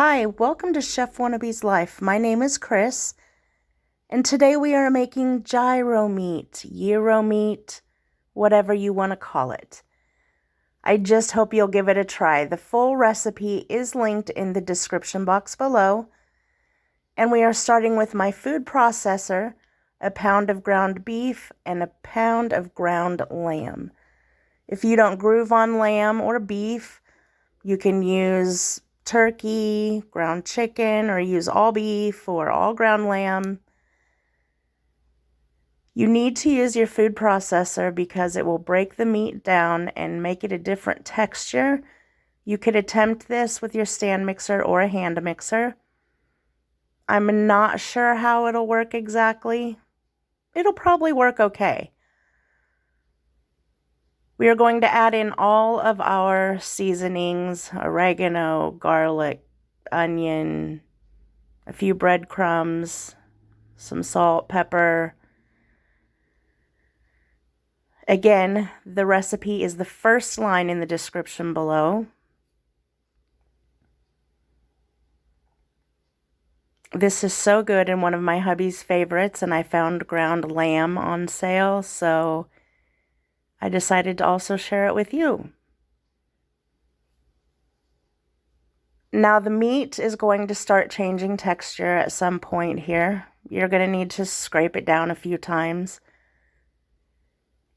Hi, welcome to Chefwannabe's Life. My name is Chris, and today we are making gyro meat, gyro meat, whatever you want to call it. I just hope you'll give it a try. The full recipe is linked in the description box below, and we are starting with my food processor, a pound of ground beef, and a pound of ground lamb. If you don't groove on lamb or beef, you can use turkey, ground chicken, or use all beef or all ground lamb. You need to use your food processor because it will break the meat down and make it a different texture. You could attempt this with your stand mixer or a hand mixer. I'm not sure how it'll work exactly. It'll probably work okay. We are going to add in all of our seasonings, oregano, garlic, onion, a few breadcrumbs, some salt, pepper. Again, the recipe is the first line in the description below. This is so good and one of my hubby's favorites, and I found ground lamb on sale, so I decided to also share it with you. Now the meat is going to start changing texture at some point here. You're going to need to scrape it down a few times.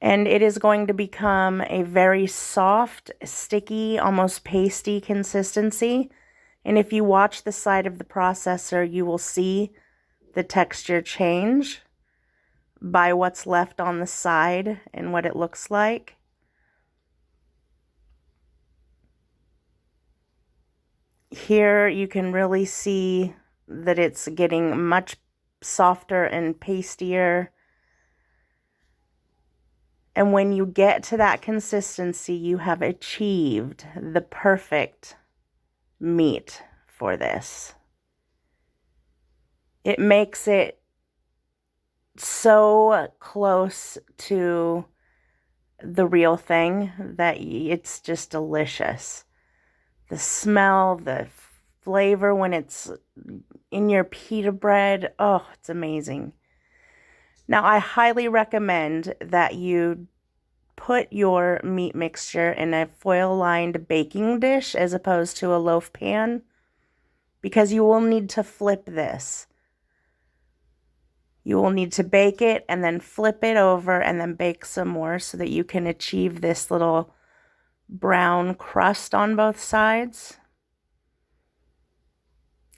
And it is going to become a very soft, sticky, almost pasty consistency. And if you watch the side of the processor, you will see the texture change by what's left on the side and what it looks like. Here you can really see that it's getting much softer and pastier. And when you get to that consistency, you have achieved the perfect meat for this. It makes it so close to the real thing that it's just delicious. The smell, the flavor when it's in your pita bread, oh, it's amazing. Now, I highly recommend that you put your meat mixture in a foil-lined baking dish as opposed to a loaf pan, because you will need to flip this. You will need to bake it and then flip it over and then bake some more so that you can achieve this little brown crust on both sides.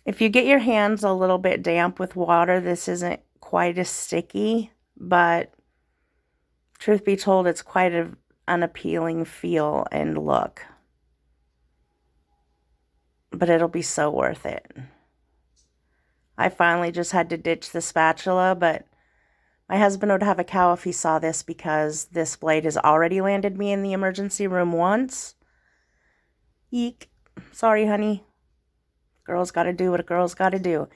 If you get your hands a little bit damp with water, this isn't quite as sticky, but truth be told, it's quite an unappealing feel and look. But it'll be so worth it. I finally just had to ditch the spatula, but my husband would have a cow if he saw this, because this blade has already landed me in the emergency room once. Eek. Sorry, honey. Girl's got to do what a girl's got to do.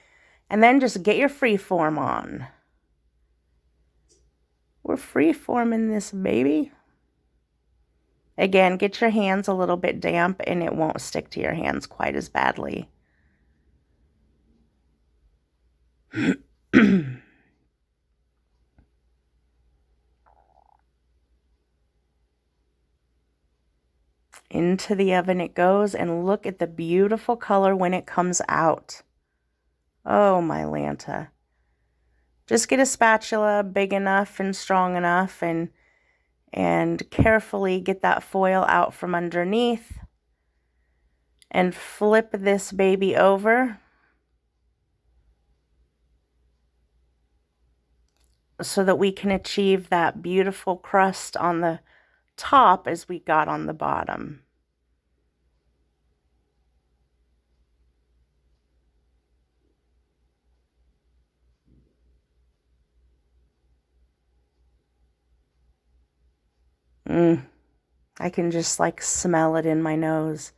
And then just get your freeform on. We're freeforming this, baby. Again, get your hands a little bit damp and it won't stick to your hands quite as badly. Into the oven it goes, and look at the beautiful color when it comes out. Oh, my Lanta. Just get a spatula big enough and strong enough, and carefully get that foil out from underneath and flip this baby over so that we can achieve that beautiful crust on the top as we got on the bottom. I can just like smell it in my nose.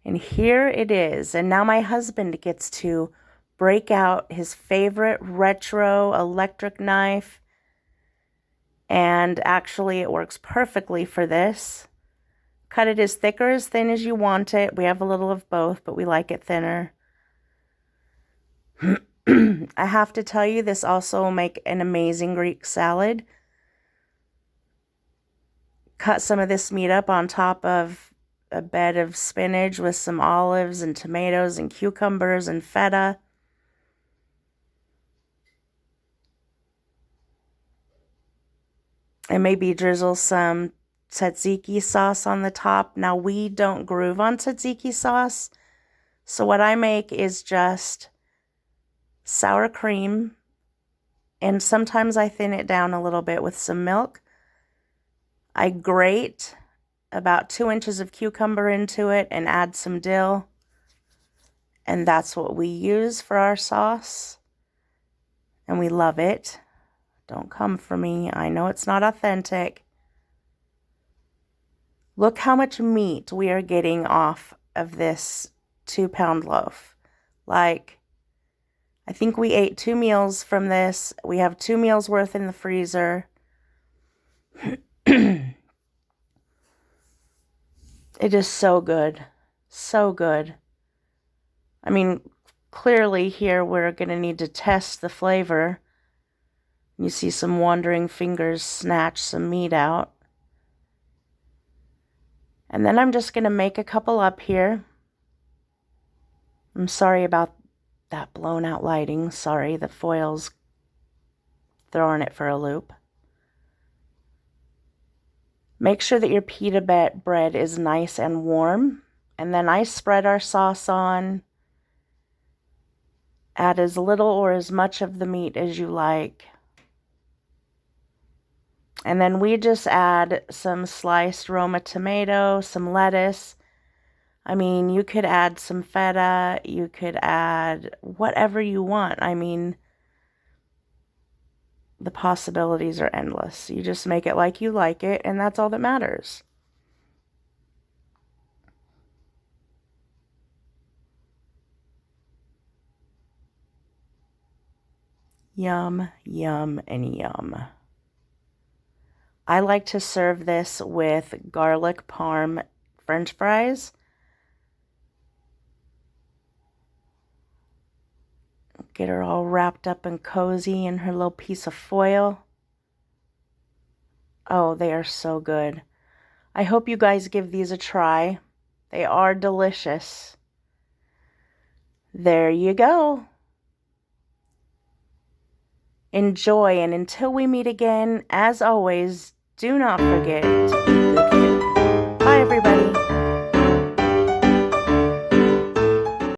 And here it is. And now my husband gets to break out his favorite retro electric knife. And actually it works perfectly for this. Cut it as thick or as thin as you want it. We have a little of both, but we like it thinner. I have to tell you, this also will make an amazing Greek salad. Cut some of this meat up on top of a bed of spinach with some olives and tomatoes and cucumbers and feta. And maybe drizzle some tzatziki sauce on the top. Now, we don't groove on tzatziki sauce, so what I make is just sour cream, and sometimes I thin it down a little bit with some milk. I grate about 2 inches of cucumber into it and add some dill, and that's what we use for our sauce, and we love it. Don't come for me. I know it's not authentic. Look how much meat we are getting off of this 2-pound loaf. Like, I think we ate 2 meals from this. We have 2 meals worth in the freezer. It is so good. So good. I mean, clearly here we're going to need to test the flavor. You see some wandering fingers snatch some meat out. And then I'm just going to make a couple up here. I'm sorry about that blown out lighting. Sorry, the foil's throwing it for a loop. Make sure that your pita bread is nice and warm. And then I spread our sauce on. Add as little or as much of the meat as you like. And then we just add some sliced Roma tomato, some lettuce. I mean, you could add some feta. You could add whatever you want. I mean, the possibilities are endless. You just make it like you like it, and that's all that matters. Yum, yum, and yum. I like to serve this with garlic parm French fries. Get her all wrapped up and cozy in her little piece of foil. Oh, they are so good. I hope you guys give these a try. They are delicious. There you go. Enjoy, and until we meet again, as always, do not forget to eat good food.